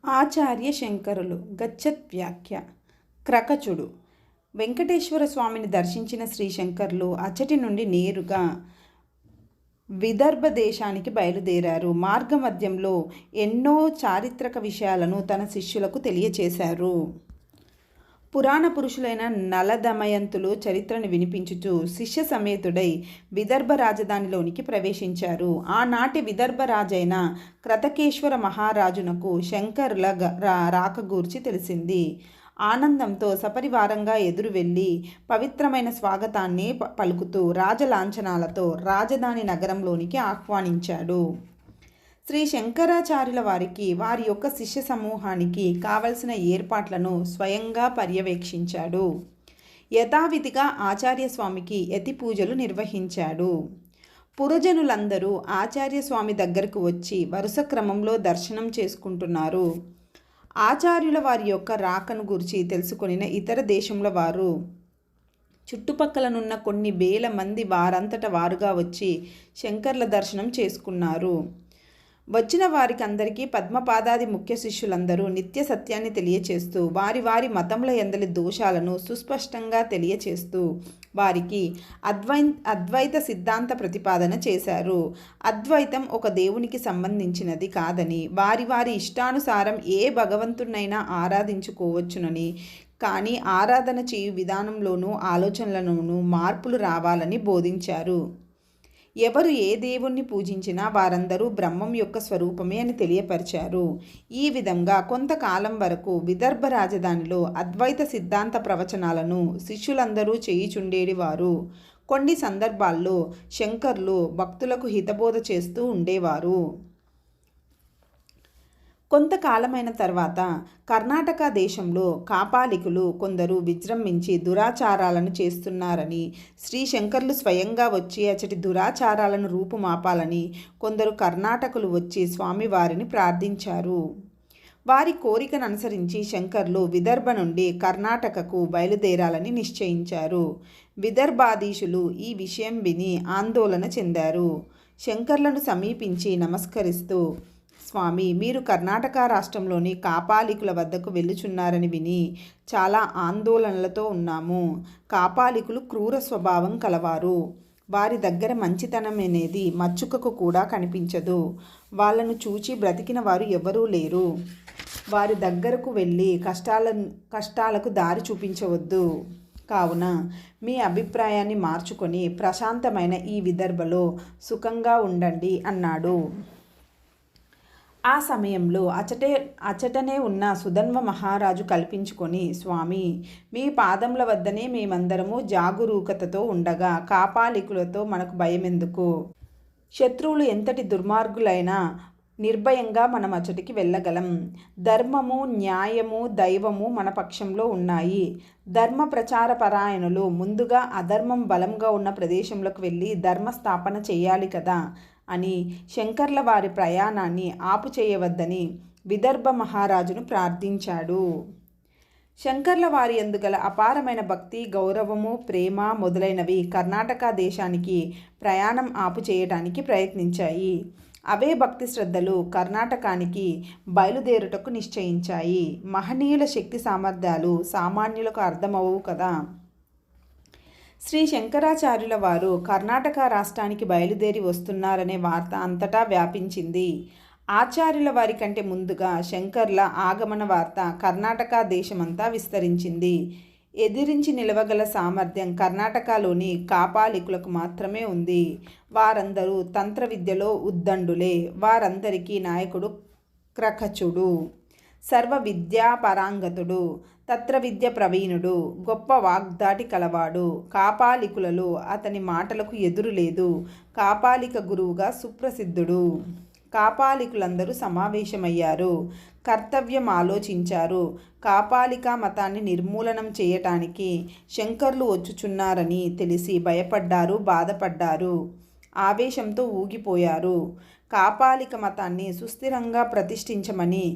ఆచార్య శంకరులు గచ్చత్ వ్యాఖ్య. క్రకచుడు. వెంకటేశ్వర స్వామిని దర్శించిన శ్రీశంకర్లు అచ్చటి నుండి నేరుగా విదర్భ దేశానికి బయలుదేరారు. మార్గమధ్యంలో ఎన్నో చారిత్రక విషయాలను తన శిష్యులకు తెలియచేశారు. పురాణ పురుషులైన నలదమయంతులు చరిత్రను వినిపించుచు శిష్య సమేతుడై విదర్భ రాజధానిలోనికి ప్రవేశించారు. ఆనాటి విదర్భ రాజైన క్రతకేశ్వర మహారాజునకు శంకరుల రాక గూర్చి తెలిసింది. ఆనందంతో సపరివారంగా ఎదురు వెళ్ళి పవిత్రమైన స్వాగతాన్ని పలుకుతూ రాజలాంఛనాలతో రాజధాని నగరంలోనికి ఆహ్వానించాడు. శ్రీ శంకరాచార్యుల వారికి వారి యొక్క శిష్య సమూహానికి కావలసిన ఏర్పాట్లను స్వయంగా పర్యవేక్షించాడు. యథావిధిగా ఆచార్యస్వామికి యతి పూజలు నిర్వహించాడు. పురజనులందరూ ఆచార్యస్వామి దగ్గరకు వచ్చి వరుస క్రమంలో దర్శనం చేసుకుంటున్నారు. ఆచార్యుల వారి యొక్క రాకను గురించి తెలుసుకొనిన ఇతర దేశంలో వారు చుట్టుపక్కలనున్న కొన్ని వేల మంది వారంతట వారుగా వచ్చి శంకర్ల దర్శనం చేసుకున్నారు. వచ్చిన వారికి అందరికీ పద్మపాదాది ముఖ్య శిష్యులందరూ నిత్య సత్యాన్ని తెలియచేస్తూ వారి వారి మతముల యందలి దోషాలను సుస్పష్టంగా తెలియచేస్తూ వారికి అద్వైత సిద్ధాంత ప్రతిపాదన చేశారు. అద్వైతం ఒక దేవునికి సంబంధించినది కాదని, వారి వారి ఇష్టానుసారం ఏ భగవంతునైనా ఆరాధించుకోవచ్చునని, కానీ ఆరాధన చేయు విధానంలోనూ ఆలోచనలలోనూ మార్పులు రావాలని బోధించారు. ఎవరు ఏ దేవుణ్ణి పూజించినా వారందరూ బ్రహ్మం యొక్క స్వరూపమే అని తెలియపరిచారు. ఈ విధంగా కొంతకాలం వరకు విదర్భ రాజధానిలో అద్వైత సిద్ధాంత ప్రవచనాలను శిష్యులందరూ చేయుచుండేవారు. కొన్ని సందర్భాల్లో శంకర్లు భక్తులకు హితబోధ చేస్తూ ఉండేవారు. కొంతకాలమైన తర్వాత కర్ణాటక దేశంలో కాపాలికులు కొందరు విజృంభించి దురాచారాలను చేస్తున్నారని, శ్రీశంకర్లు స్వయంగా వచ్చి అచ్చటి దురాచారాలను రూపుమాపాలని కొందరు కర్ణాటకులు వచ్చి స్వామివారిని ప్రార్థించారు. వారి కోరికను అనుసరించి శంకర్లు విదర్భ నుండి కర్ణాటకకు బయలుదేరాలని నిశ్చయించారు. విదర్భాధీశులు ఈ విషయం విని ఆందోళన చెందారు. శంకర్లను సమీపించి నమస్కరిస్తూ, స్వామి, మీరు కర్ణాటక రాష్ట్రంలోని కాపాలికుల వద్దకు వెళ్ళుచున్నారని విని చాలా ఆందోళనలతో ఉన్నాము. కాపాలికులు క్రూర స్వభావం కలవారు. వారి దగ్గర మంచితనం అనేది మచ్చుకకు కూడా కనిపించదు. వాళ్ళను చూచి బ్రతికిన వారు ఎవరూ లేరు. వారి దగ్గరకు వెళ్ళి కష్టాలకు దారి చూపించవద్దు. కావున మీ అభిప్రాయాన్ని మార్చుకొని ప్రశాంతమైన ఈ విదర్భలో సుఖంగా ఉండండి అన్నాడు. ఆ సమయంలో అచటనే ఉన్న సుధన్వ మహారాజు కల్పించుకొని, స్వామి, మీ పాదముల వద్దనే మేమందరము జాగరూకతతో ఉండగా కాపాలికులతో మనకు భయమెందుకు? శత్రువులు ఎంతటి దుర్మార్గులైనా నిర్భయంగా మనం అచటికి వెళ్ళగలం. ధర్మము, న్యాయము, దైవము మన పక్షంలో ఉన్నాయి. ధర్మ ప్రచార పరాయణులు ముందుగా అధర్మం బలంగా ఉన్న ప్రదేశంలోకి వెళ్ళి ధర్మస్థాపన చేయాలి కదా అని శంకర్ల వారి ప్రయాణాన్ని ఆపు చేయవద్దని విదర్భ మహారాజును ప్రార్థించాడు. శంకర్ల వారి యందు గల అపారమైన భక్తి, గౌరవము, ప్రేమ మొదలైనవి కర్ణాటక దేశానికి ప్రయాణం ఆపు చేయడానికి ప్రయత్నించాయి. అవే భక్తి శ్రద్ధలు కర్ణాటకానికి బయలుదేరుటకు నిశ్చయించాయి. మహనీయుల శక్తి సామర్థ్యాలు సామాన్యులకు అర్థమవు కదా. శ్రీ శంకరాచార్యుల వారు కర్ణాటక రాష్ట్రానికి బయలుదేరి వస్తున్నారనే వార్త అంతటా వ్యాపించింది. ఆచార్యుల వారి కంటే ముందుగా శంకర్ల ఆగమన వార్త కర్ణాటక దేశమంతా విస్తరించింది. ఎదిరించి నిలవగల సామర్థ్యం కర్ణాటకలోని కాపాలికులకు మాత్రమే ఉంది. వారందరూ తంత్ర విద్యలో ఉద్దండులే. వారందరికీ నాయకుడు క్రకచుడు. సర్వ విద్యా పరాంగతుడు, తత్ర విద్య ప్రవీణుడు, గొప్ప వాగ్దాటి కలవాడు. కాపాలికులలో అతని మాటలకు ఎదురు లేదు. కాపాలిక గురువుగా సుప్రసిద్ధుడు. కాపాలికులందరూ సమావేశమయ్యారు. కర్తవ్యం ఆలోచించారు. కాపాలికా మతాన్ని నిర్మూలనం చేయటానికి శంకర్లు వచ్చుచున్నారని తెలిసి భయపడ్డారు, బాధపడ్డారు, ఆవేశంతో ఊగిపోయారు. కాపాలిక మతాన్ని సుస్థిరంగా ప్రతిష్ఠించమని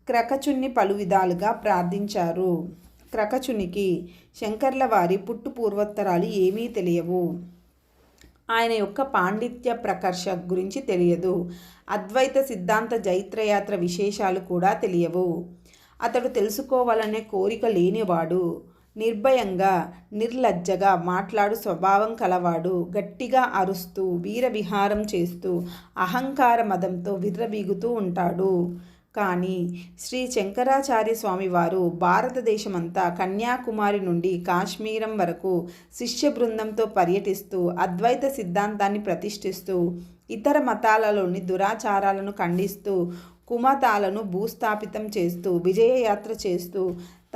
క్రకచుని పలు విధాలుగా ప్రార్థించారు. క్రకచునికి శంకర్ల వారి పుట్టు పూర్వోత్తరాలు ఏమీ తెలియవు. ఆయన యొక్క పాండిత్య ప్రకర్ష గురించి తెలియదు. అద్వైత సిద్ధాంత జైత్రయాత్ర విశేషాలు కూడా తెలియవు. అతడు తెలుసుకోవాలనే కోరిక లేనివాడు. నిర్భయంగా నిర్లజ్జగా మాట్లాడు స్వభావం కలవాడు. గట్టిగా అరుస్తూ వీరవిహారం చేస్తూ అహంకార మదంతో విర్రవీగుతూ ఉంటాడు. కానీ శ్రీ శంకరాచార్య స్వామివారు భారతదేశమంతా కన్యాకుమారి నుండి కాశ్మీరం వరకు శిష్య బృందంతో పర్యటిస్తూ అద్వైత సిద్ధాంతాన్ని ప్రతిష్ఠిస్తూ ఇతర మతాలలోని దురాచారాలను ఖండిస్తూ కుమతాలను భూస్థాపితం చేస్తూ విజయయాత్ర చేస్తూ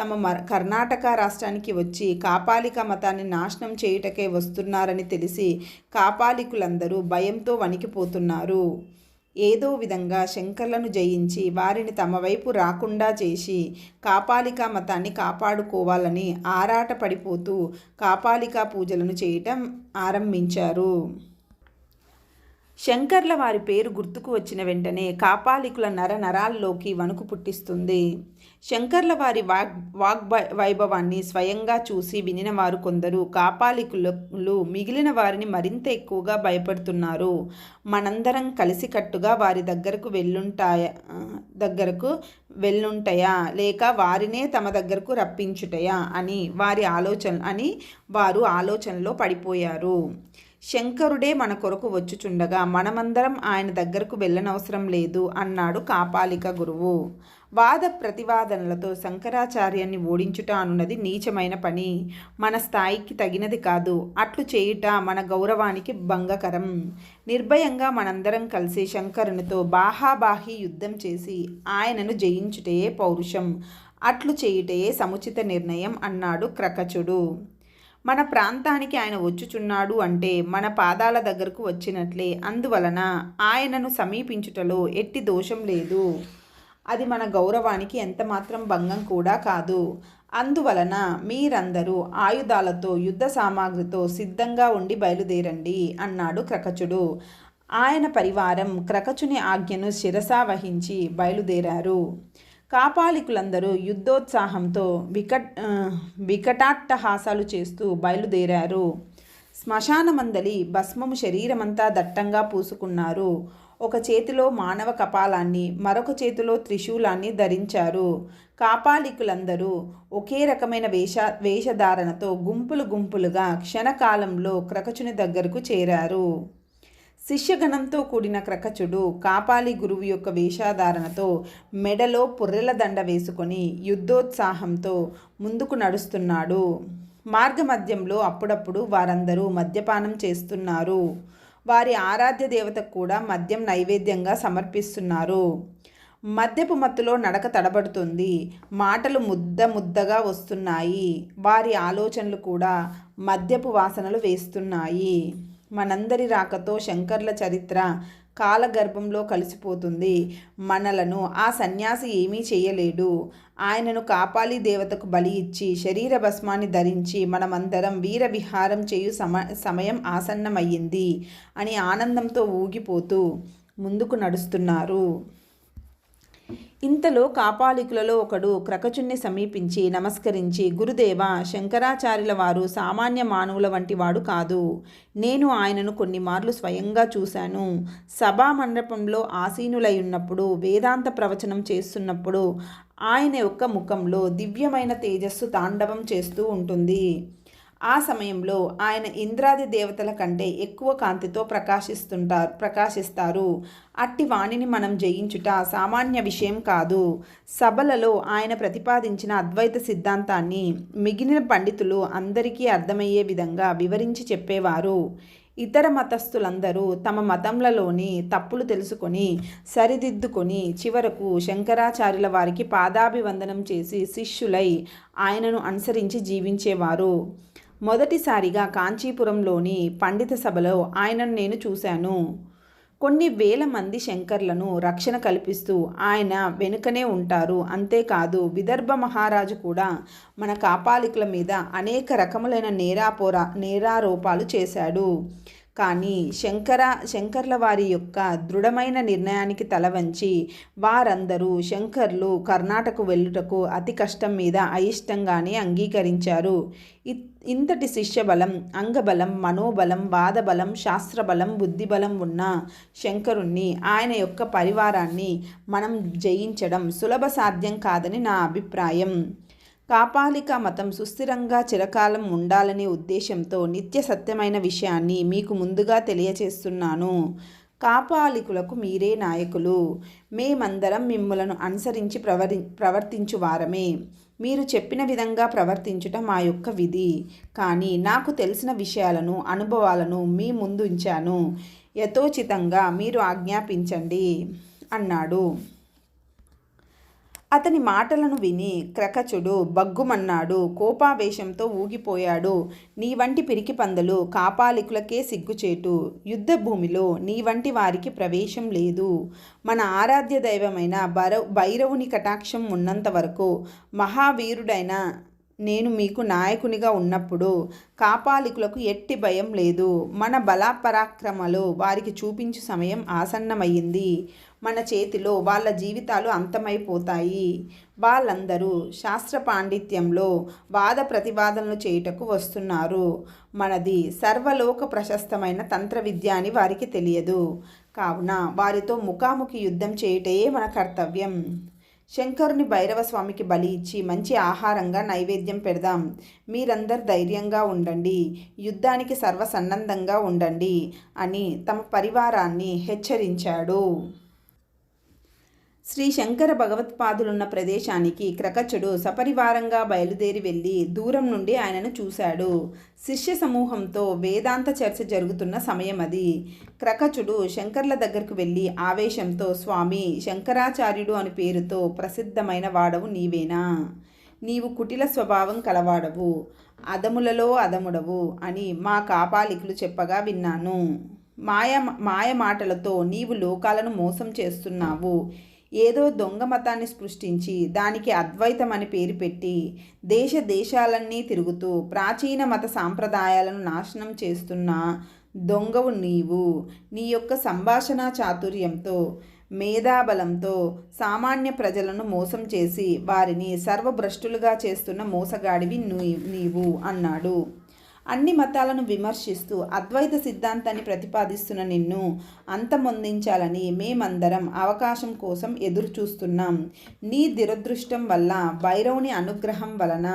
తమ కర్ణాటక రాష్ట్రానికి వచ్చి కాపాలిక మతాన్ని నాశనం చేయుటకే వస్తున్నారని తెలిసి కాపాలికులందరూ భయంతో వణికిపోతున్నారు. ఏదో విధంగా శంకర్లను జయించి వారిని తమ వైపు రాకుండా చేసి కాపాలికా మతాన్ని కాపాడుకోవాలని ఆరాట పడిపోతూ కాపాలికా పూజలను చేయటం ఆరంభించారు. శంకర్ల వారి పేరు గుర్తుకు వచ్చిన వెంటనే కాపాలికుల నరాల్లోకి వణుకు పుట్టిస్తుంది. శంకర్ల వారి వైభవాన్ని స్వయంగా చూసి వినిన వారు కొందరు కాపాలికులు మిగిలిన వారిని మరింత ఎక్కువగా భయపడుతున్నారు. మనందరం కలిసికట్టుగా వారి దగ్గరకు వెళ్ళుంటాయా లేక వారినే తమ దగ్గరకు రప్పించుటయా అని వారు ఆలోచనలో పడిపోయారు. శంకరుడే మన కొరకు వచ్చుచుండగా మనమందరం ఆయన దగ్గరకు వెళ్ళనవసరం లేదు అన్నాడు కాపాలిక గురువు. వాద ప్రతివాదనలతో శంకరాచార్యాన్ని ఓడించుట అనున్నది నీచమైన పని, మన స్థాయికి తగినది కాదు. అట్లు చేయుట మన గౌరవానికి భంగకరం. నిర్భయంగా మనందరం కలిసి శంకరునితో బాహాబాహి యుద్ధం చేసి ఆయనను జయించుటయే పౌరుషం. అట్లు చేయుటయే సముచిత నిర్ణయం అన్నాడు క్రకచుడు. మన ప్రాంతానికి ఆయన వచ్చుచున్నాడు అంటే మన పాదాల దగ్గరకు వచ్చినట్లే. అందువలన ఆయనను సమీపించుటలో ఎట్టి దోషం లేదు. అది మన గౌరవానికి ఎంతమాత్రం భంగం కూడా కాదు. అందువలన మీరందరూ ఆయుధాలతో యుద్ధ సామాగ్రితో సిద్ధంగా ఉండి బయలుదేరండి అన్నాడు క్రకచుడు. ఆయన పరివారం క్రకచుని ఆజ్ఞను శిరసా వహించి బయలుదేరారు. కాపాలికులందరూ యుద్ధోత్సాహంతో వికటాట్టహాసాలు చేస్తూ బయలుదేరారు. శ్మశానమందలి భస్మము శరీరమంతా దట్టంగా పూసుకున్నారు. ఒక చేతిలో మానవ కపాలాన్ని మరొక చేతిలో త్రిశూలాన్ని ధరించారు. కాపాలికులందరూ ఒకే రకమైన వేషధారణతో గుంపులుగా క్షణకాలంలో క్రకచుని దగ్గరకు చేరారు. శిష్యగణంతో కూడిన క్రకచుడు కాపాలి గురువు యొక్క వేషధారణతో మెడలో పుర్రెల దండ వేసుకొని యుద్ధోత్సాహంతో ముందుకు నడుస్తున్నాడు. మార్గమధ్యంలో అప్పుడప్పుడు వారందరూ మద్యపానం చేస్తున్నారు. వారి ఆరాధ్య దేవతకు కూడా మద్యం నైవేద్యంగా సమర్పిస్తున్నారు. మద్యపు మత్తులో నడక తడబడుతుంది. మాటలు ముద్దగా వస్తున్నాయి. వారి ఆలోచనలు కూడా మద్యపు వాసనలు వేస్తున్నాయి. మనందరి రాకతో శంకర్ల చరిత్ర కాలగర్భంలో కలిసిపోతుంది. మనలను ఆ సన్యాసి ఏమీ చేయలేడు. ఆయనను కాపాలి దేవతకు బలి ఇచ్చి శరీర భస్మాన్ని ధరించి మనమందరం వీర విహారం చేయు సమయం ఆసన్నమయ్యింది అని ఆనందంతో ఊగిపోతూ ముందుకు నడుస్తున్నారు. ఇంతలో కాపాలికులలో ఒకడు క్రకచుణ్ణి సమీపించి నమస్కరించి, గురుదేవ, శంకరాచార్యుల వారు సామాన్య మానవుల వంటి వాడు కాదు. నేను ఆయనను కొన్ని మార్లు స్వయంగా చూశాను. సభా మండపంలో ఆసీనులై ఉన్నప్పుడు, వేదాంత ప్రవచనం చేస్తున్నప్పుడు ఆయన యొక్క ముఖంలో దివ్యమైన తేజస్సు తాండవం చేస్తూ ఉంటుంది. ఆ సమయంలో ఆయన ఇంద్రాది దేవతల కంటే ఎక్కువ కాంతితో ప్రకాశిస్తారు. అట్టి వాణిని మనం జయించుట సామాన్య విషయం కాదు. సభలలో ఆయన ప్రతిపాదించిన అద్వైత సిద్ధాంతాన్ని మిగిలిన పండితులు అందరికీ అర్థమయ్యే విధంగా వివరించి చెప్పేవారు. ఇతర మతస్థులందరూ తమ మతంలలోని తప్పులు తెలుసుకొని సరిదిద్దుకొని చివరకు శంకరాచార్యుల వారికి పాదాభివందనం చేసి శిష్యులై ఆయనను అనుసరించి జీవించేవారు. మొదటిసారిగా కాంచీపురంలోని పండిత సభలో ఆయనను నేను చూశాను. కొన్ని వేల మంది శంకర్లను రక్షణ కల్పిస్తూ ఆయన వెనుకనే ఉంటారు. అంతేకాదు, విదర్భ మహారాజు కూడా మన కాపాలికుల మీద అనేక రకములైన నేరారోపాలు చేశాడు. కానీ శంకర్ల వారి యొక్క దృఢమైన నిర్ణయానికి తల వంచి వారందరూ శంకర్లు కర్ణాటక వెళ్ళుటకు అతి కష్టం మీద అయిష్టంగానే అంగీకరించారు. ఇంతటి శిష్యబలం, అంగబలం, మనోబలం, వాదబలం, శాస్త్రబలం, బుద్ధిబలం ఉన్న శంకరుణ్ణి, ఆయన యొక్క పరివారాన్ని మనం జయించడం సులభ సాధ్యం కాదని నా అభిప్రాయం. కాపాలిక మతం సుస్థిరంగా చిరకాలం ఉండాలనే ఉద్దేశంతో నిత్య సత్యమైన విషయాన్ని మీకు ముందుగా తెలియచేస్తున్నాను. కాపాలికులకు మీరే నాయకులు. మేమందరం మిమ్ములను అనుసరించి ప్రవర్తించువారమే. మీరు చెప్పిన విధంగా ప్రవర్తించుట మా యొక్క విధి. కానీ నాకు తెలిసిన విషయాలను, అనుభవాలను మీ ముందు ఉంచాను. యథోచితంగా మీరు ఆజ్ఞాపించండి అన్నాడు. అతని మాటలను విని క్రకచుడు బగ్గుమన్నాడు. కోపావేశంతో ఊగిపోయాడు. నీ వంటి పిరికి పందులు కాపాలికులకే సిగ్గుచేటు. యుద్ధ భూమిలో నీ వంటి వారికి ప్రవేశం లేదు. మన ఆరాధ్య దైవమైన భైరవుని కటాక్షం ఉన్నంత వరకు మహావీరుడైన నేను మీకు నాయకునిగా ఉన్నప్పుడు కాపాలికులకు ఎట్టి భయం లేదు. మన బలపరాక్రమలు వారికి చూపించు సమయం ఆసన్నమయ్యింది. మన చేతిలో వాళ్ళ జీవితాలు అంతమైపోతాయి. వాళ్ళందరూ శాస్త్ర పాండిత్యంలో వాద ప్రతివాదనలు చేయుటకు వస్తున్నారు. మనది సర్వలోక ప్రశస్తమైన తంత్ర విద్య అని వారికి తెలియదు. కావున వారితో ముఖాముఖి యుద్ధం చేయుటే మన కర్తవ్యం. శంకరుని భైరవస్వామికి బలి ఇచ్చి మంచి ఆహారంగా నైవేద్యం పెడదాం. మీరందరు ధైర్యంగా ఉండండి, యుద్ధానికి సర్వసన్నద్ధంగా ఉండండి అని తమ పరివారాన్ని హెచ్చరించాడు. శ్రీ శంకర భగవత్పాదులున్న ప్రదేశానికి క్రకచుడు సపరివారంగా బయలుదేరి వెళ్ళి దూరం నుండి ఆయనను చూశాడు. శిష్య సమూహంతో వేదాంత చర్చ జరుగుతున్న సమయం అది. క్రకచుడు శంకర్ల దగ్గరకు వెళ్ళి ఆవేశంతో, స్వామి, శంకరాచార్యుడు అని పేరుతో ప్రసిద్ధమైన వాడవు నీవేనా? నీవు కుటిల స్వభావం కలవాడవు, అదములలో అదముడవు అని మా కాపాలికులు చెప్పగా విన్నాను. మాయ మాటలతో నీవు లోకాలను మోసం చేస్తున్నావు. ఏదో దొంగ మతాన్ని సృష్టించి దానికి అద్వైతం అని పేరు పెట్టి దేశాలన్నీ తిరుగుతూ ప్రాచీన మత సాంప్రదాయాలను నాశనం చేస్తున్న దొంగవు నీవు. నీ యొక్క సంభాషణ చాతుర్యంతో, మేధాబలంతో సామాన్య ప్రజలను మోసం చేసి వారిని సర్వభ్రష్టులుగా చేస్తున్న మోసగాడివి నీవు అన్నాడు. అన్ని మతాలను విమర్శిస్తూ అద్వైత సిద్ధాంతాన్ని ప్రతిపాదిస్తున్న నిన్ను అంతమొందించాలని మేమందరం అవకాశం కోసం ఎదురు చూస్తున్నాం. నీ దురదృష్టం వల్ల, భైరవుని అనుగ్రహం వలన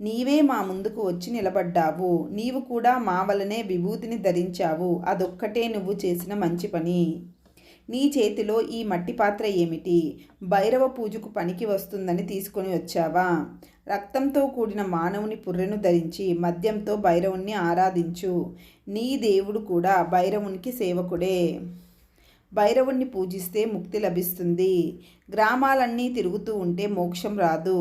నీవే మా ముందుకు వచ్చి నిలబడ్డావు. నీవు కూడా మా వలనే విభూతిని ధరించావు. అదొక్కటే నువ్వు చేసిన మంచి పని. నీ చేతిలో ఈ మట్టి పాత్ర ఏమిటి? భైరవ పూజకు పనికి వస్తుందని తీసుకొని వచ్చావా? రక్తంతో కూడిన మానవుని పుర్రెను ధరించి మద్యంతో భైరవుణ్ణి ఆరాధించు. నీ దేవుడు కూడా భైరవునికి సేవకుడే. భైరవుణ్ణి పూజిస్తే ముక్తి లభిస్తుంది. గ్రామాలన్నీ తిరుగుతూ ఉంటే మోక్షం రాదు.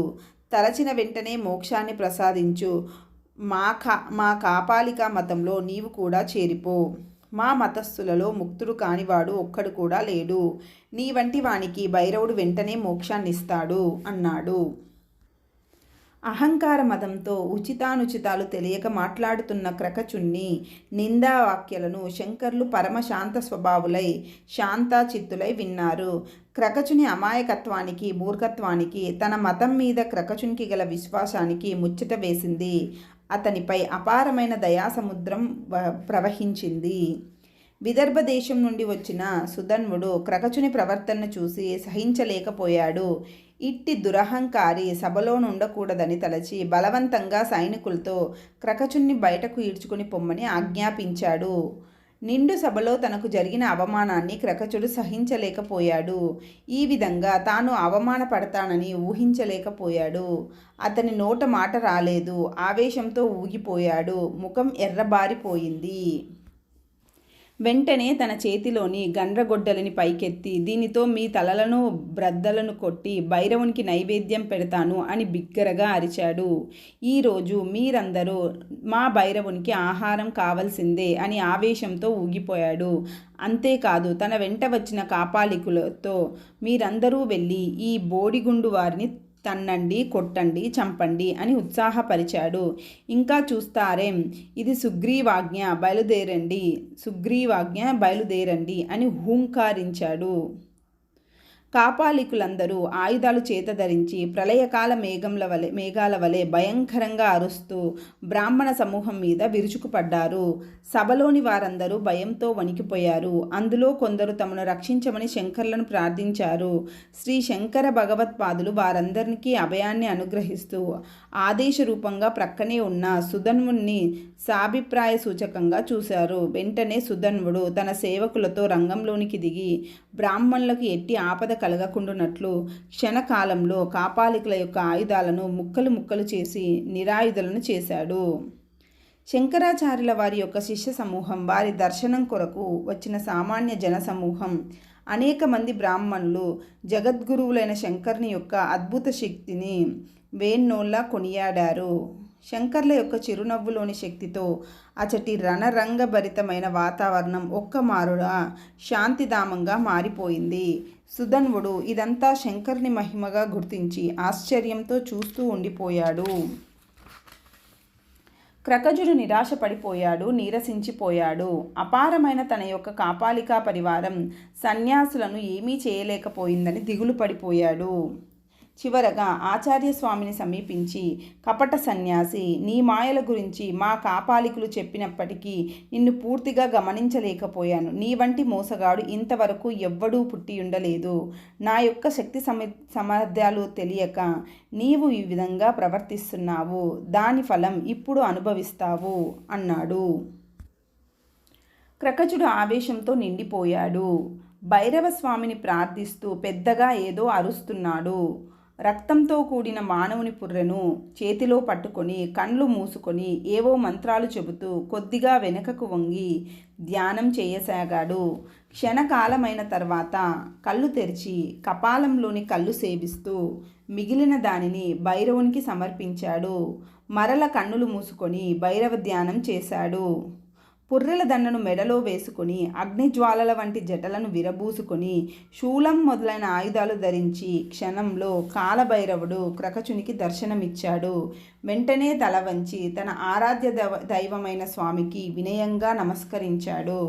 తలచిన వెంటనే మోక్షాన్ని ప్రసాదించు. మా కాపాలిక మతంలో నీవు కూడా చేరిపో. మా మతస్థులలో ముక్తుడు కానివాడు ఒక్కడు కూడా లేడు. నీ వంటి వానికి భైరవుడు వెంటనే మోక్షాన్నిస్తాడు అన్నాడు. అహంకార మతంతో ఉచితానుచితాలు తెలియక మాట్లాడుతున్న క్రకచుణ్ణి నిందావాక్యాలను శంకర్లు పరమశాంత స్వభావులై శాంతాచిత్తులై విన్నారు. క్రకచుని అమాయకత్వానికి, మూర్ఖత్వానికి, తన మతం మీద క్రకచునికి గల విశ్వాసానికి ముచ్చట వేసింది. అతనిపై అపారమైన దయాసముద్రం ప్రవహించింది. విదర్భ దేశం నుండి వచ్చిన సుధన్వుడు క్రకచుని ప్రవర్తనను చూసి సహించలేకపోయాడు. ఇట్టి దురహంకారి సభలో ఉండకూడదని తలచి బలవంతంగా సైనికులతో క్రకచున్ని బయటకు ఈడ్చుకుని పొమ్మని ఆజ్ఞాపించాడు. నిండు సభలో తనకు జరిగిన అవమానాన్ని క్రకచుడు సహించలేకపోయాడు. ఈ విధంగా తాను అవమానపడతానని ఊహించలేకపోయాడు. అతని నోట మాట రాలేదు. ఆవేశంతో ఊగిపోయాడు. ముఖం ఎర్రబారిపోయింది. వెంటనే తన చేతిలోని గండ్రగొడ్డలిని పైకెత్తి, దీనితో మీ తలలను బ్రద్దలను కొట్టి భైరవునికి నైవేద్యం పెడతాను అని బిగ్గరగా అరిచాడు. ఈరోజు మీరందరూ మా భైరవునికి ఆహారం కావలసిందే అని ఆవేశంతో ఊగిపోయాడు. అంతేకాదు, తన వెంట వచ్చిన కాపాలికులతో మీరందరూ వెళ్ళి ఈ బోడిగుండు వారిని తన్నండి, కొట్టండి, చంపండి అని ఉత్సాహపరిచాడు. ఇంకా చూస్తారేం, ఇది సుగ్రీవాజ్ఞ బయలుదేరండి అని హూంకారించాడు. కాపాలికులందరూ ఆయుధాలు చేతధరించి ప్రళయకాల మేఘాల వలె భయంకరంగా అరుస్తూ బ్రాహ్మణ సమూహం మీద విరుచుకుపడ్డారు. సభలోని వారందరూ భయంతో వణికిపోయారు. అందులో కొందరు తమను రక్షించమని శంకర్లను ప్రార్థించారు. శ్రీ శంకర భగవత్పాదులు వారందరికీ అభయాన్ని అనుగ్రహిస్తూ ఆదేశరూపంగా ప్రక్కనే ఉన్న సుధన్వుణ్ణి సాభిప్రాయ సూచకంగా చూశారు. వెంటనే సుధన్వుడు తన సేవకులతో రంగంలోనికి దిగి బ్రాహ్మణులకు ఎట్టి ఆపద కలగకుండానట్లు క్షణకాలంలో కాపాలికుల యొక్క ఆయుధాలను ముక్కలు చేసి నిరాయుధులను చేశాడు. శంకరాచార్యుల వారి యొక్క శిష్య సమూహం, వారి దర్శనం కొరకు వచ్చిన సామాన్య జనసమూహం, అనేక మంది బ్రాహ్మణులు జగద్గురువులైన శంకరుని యొక్క అద్భుత శక్తిని వేన్నోళ్ళ కొనియాడారు. శంకర్ల యొక్క చిరునవ్వులోని శక్తితో అచటి రణరంగభరితమైన వాతావరణం ఒక్కమారుగా శాంతిధామంగా మారిపోయింది. సుధన్వుడు ఇదంతా శంకరుని మహిమగా గుర్తించి ఆశ్చర్యంతో చూస్తూ ఉండిపోయాడు. క్రకజుడు నిరాశపడిపోయాడు, నీరసించిపోయాడు. అపారమైన తన యొక్క కాపాలికా పరివారం సన్యాసులను ఏమీ చేయలేకపోయిందని దిగులు పడిపోయాడు. చివరగా ఆచార్యస్వామిని సమీపించి, కపట సన్యాసి, నీ మాయల గురించి మా కాపాలికులు చెప్పినప్పటికీ నిన్ను పూర్తిగా గమనించలేకపోయాను. నీ వంటి మోసగాడు ఇంతవరకు ఎవ్వడూ పుట్టియుండలేదు. నా యొక్క శక్తి సామర్థ్యాలు తెలియక నీవు ఈ విధంగా ప్రవర్తిస్తున్నావు. దాని ఫలం ఇప్పుడు అనుభవిస్తావు అన్నాడు. క్రకచుడు ఆవేశంతో నిండిపోయాడు. భైరవస్వామిని ప్రార్థిస్తూ పెద్దగా ఏదో అరుస్తున్నాడు. రక్తంతో కూడిన మానవుని పుర్రెను చేతిలో పట్టుకొని కళ్ళు మూసుకొని ఏవో మంత్రాలు చెబుతూ కొద్దిగా వెనుకకు వంగి ధ్యానం చేయసాగాడు. క్షణకాలమైన తర్వాత కళ్ళు తెరిచి కపాలంలోని కళ్ళు సేవిస్తూ మిగిలిన దానిని భైరవునికి సమర్పించాడు. మరల కన్నులు మూసుకొని భైరవ ధ్యానం చేశాడు. పుర్రెల దండను మెడలో వేసుకొని అగ్నిజ్వాలల వంటి జటలను విరబూసుకొని శూలం మొదలైన ఆయుధాలు ధరించి క్షణంలో కాలభైరవుడు క్రకచునికి దర్శనమిచ్చాడు. వెంటనే తల వంచి తన ఆరాధ్య దైవమైన స్వామికి వినయంగా నమస్కరించాడు.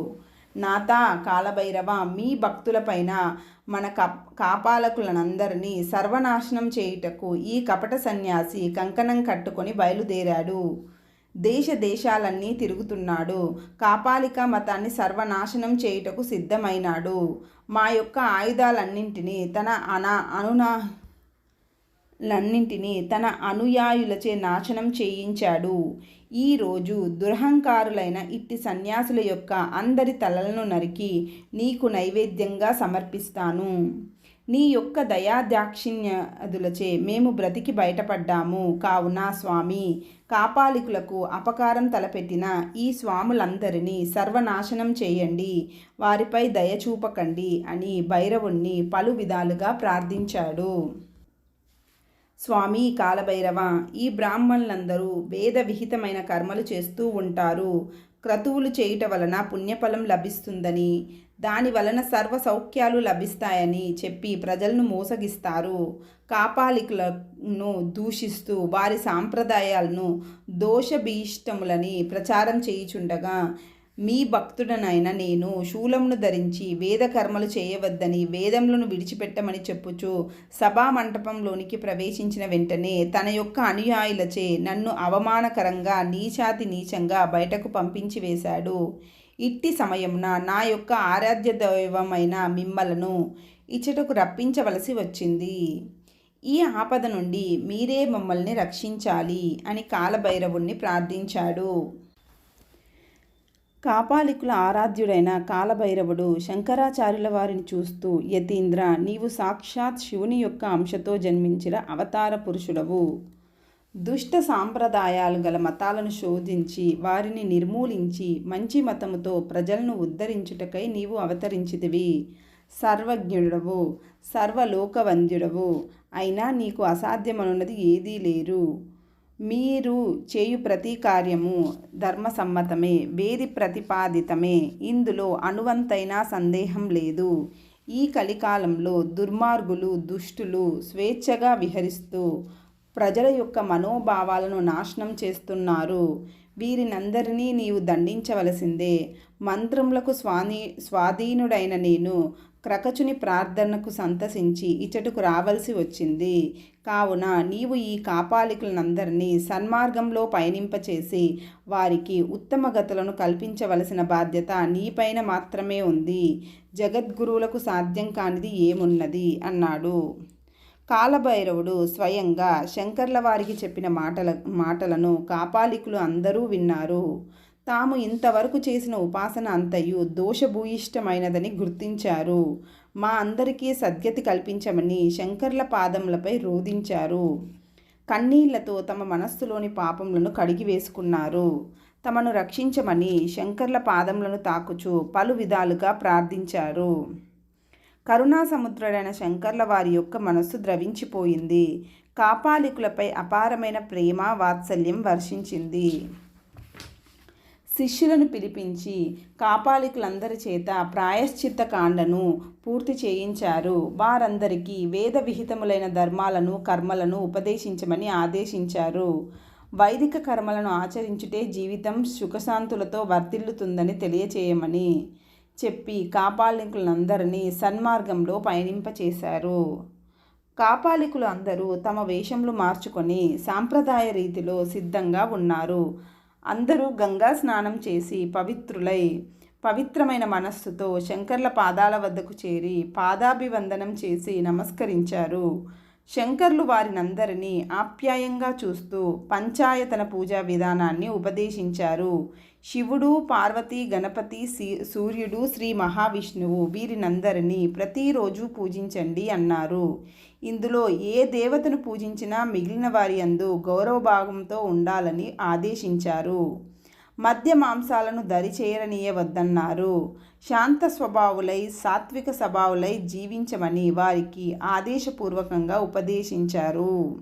నాథా కాలభైరవ, మీ భక్తులపైన మన కాపాలకులనందరినీ సర్వనాశనం చేయుటకు ఈ కపట సన్యాసి కంకణం కట్టుకొని బయలుదేరాడు. దేశాలన్నీ తిరుగుతున్నాడు. కాపాలిక మతాన్ని సర్వనాశనం చేయుటకు సిద్ధమైనాడు. మా యొక్క ఆయుధాలన్నింటినీ తన అనుయాయులచే నాశనం చేయించాడు. ఈరోజు దురహంకారులైన ఇట్టి సన్యాసుల యొక్క అందరి తలలను నరికి నీకు నైవేద్యంగా సమర్పిస్తాను. నీ యొక్క దయాదాక్షిణ్యాదులచే మేము బ్రతికి బయటపడ్డాము. కావున స్వామి, కాపాలికులకు అపకారం తలపెట్టిన ఈ స్వాములందరినీ సర్వనాశనం చేయండి, వారిపై దయ చూపకండి అని భైరవుణ్ణి పలు విధాలుగా ప్రార్థించాడు. స్వామి కాలభైరవ, ఈ బ్రాహ్మణులందరూ వేద విహితమైన కర్మలు చేస్తూ ఉంటారు. క్రతువులు చేయుట వలన పుణ్యఫలం లభిస్తుందని, దాని వలన సర్వ సౌఖ్యాలు లభిస్తాయని చెప్పి ప్రజలను మోసగిస్తారు. కాపాలికులను దూషిస్తూ వారి సాంప్రదాయాలను దోషభీష్టములని ప్రచారం చేయుచుండగా మీ భక్తుడనైన నేను శూలమును ధరించి వేదకర్మలు చేయవద్దని వేదములను విడిచిపెట్టమని చెప్పుచు సభామంటపంలోనికి ప్రవేశించిన వెంటనే తన యొక్క అనుయాయులచే నన్ను అవమానకరంగా నీచంగా బయటకు పంపించి వేశాడు. ఇట్టి సమయమున నా యొక్క ఆరాధ్య దైవమైన మిమ్మలను ఇచ్చటకు రప్పించవలసి వచ్చింది. ఈ ఆపద నుండి మీరే మమ్మల్ని రక్షించాలి అని కాలభైరవుణ్ణి ప్రార్థించాడు. కాపాలికుల ఆరాధ్యుడైన కాలభైరవుడు శంకరాచార్యుల వారిని చూస్తూ, యతీంద్ర, నీవు సాక్షాత్ శివుని యొక్క అంశతో జన్మించిన అవతార పురుషుడవు. దుష్ట సాంప్రదాయాలు గల మతాలను శోధించి వారిని నిర్మూలించి మంచి మతముతో ప్రజలను ఉద్ధరించుటకై నీవు అవతరించితివి. సర్వజ్ఞుడవు, సర్వలోకవంద్యుడవు, అయినా నీకు అసాధ్యమనున్నది ఏదీ లేరు. మీరు చేయు ప్రతి కార్యము ధర్మసమ్మతమే, వేది ప్రతిపాదితమే, ఇందులో అణువంతైనా సందేహం లేదు. ఈ కలికాలంలో దుర్మార్గులు, దుష్టులు స్వేచ్ఛగా విహరిస్తూ ప్రజల యొక్క మనోభావాలను నాశనం చేస్తున్నారు. వీరినందరినీ నీవు దండించవలసిందే. మంత్రములకు స్వాధీనుడైన నేను క్రకచుని ప్రార్థనకు సంతసించి ఇచ్చటకు రావలసి వచ్చింది. కావున నీవు ఈ కాపాలికులందరినీ సన్మార్గంలో పయనింపచేసి వారికి ఉత్తమ గతులను కల్పించవలసిన బాధ్యత నీపైన మాత్రమే ఉంది. జగద్గురువులకు సాధ్యం కానిది ఏమున్నది అన్నాడు. కాలభైరవుడు స్వయంగా శంకర్ల వారికి చెప్పిన మాటలను కాపాలికులు అందరూ విన్నారు. తాము ఇంతవరకు చేసిన ఉపాసన అంతయు దోషభూయిష్టమైనదని గుర్తించారు. మా అందరికీ సద్గతి కల్పించమని శంకర్ల పాదములపై రోదించారు. కన్నీళ్లతో తమ మనస్సులోని పాపములను కడిగివేసుకున్నారు. తమను రక్షించమని శంకర్ల పాదములను తాకుచూ పలు విధాలుగా ప్రార్థించారు. కరుణా సముద్రుడైన శంకర్ల వారి యొక్క మనస్సు ద్రవించిపోయింది. కాపాలికులపై అపారమైన ప్రేమ వాత్సల్యం వర్షించింది. శిష్యులను పిలిపించి కాపాలికులందరి చేత ప్రాయశ్చిత్త కాండను పూర్తి చేయించారు. వారందరికీ వేద విహితములైన ధర్మాలను కర్మలను ఉపదేశించమని ఆదేశించారు. వైదిక కర్మలను ఆచరించుటే జీవితం సుఖశాంతులతో వర్ధిల్లుతుందని తెలియచేయమని చెప్పి కాపాలికులందరినీ సన్మార్గంలో పయనింపచేశారు. కాపాలికులు అందరూ తమ వేషములు మార్చుకొని సాంప్రదాయ రీతిలో సిద్ధంగా ఉన్నారు. అందరూ గంగా స్నానం చేసి పవిత్రమైన మనస్సుతో శంకర్ల పాదాల వద్దకు చేరి పాదాభివందనం చేసి నమస్కరించారు. శంకర్లు వారినందరినీ ఆప్యాయంగా చూస్తూ పంచాయతన పూజా విధానాన్ని ఉపదేశించారు. శివుడు, పార్వతి, గణపతి, సూర్యుడు, శ్రీ మహావిష్ణువు వీరినందరినీ ప్రతిరోజు పూజించండి అన్నారు. ఇందులో ఏ దేవతను పూజించినా మిగిలిన వారి యందు గౌరవభావంతో ఉండాలని ఆదేశించారు. మద్య మాంసాలను దరిచేరనీయవద్దన్నారు. శాంత స్వభావులై సాత్విక స్వభావులై జీవించమని వారికి ఆదేశపూర్వకంగా ఉపదేశించారు.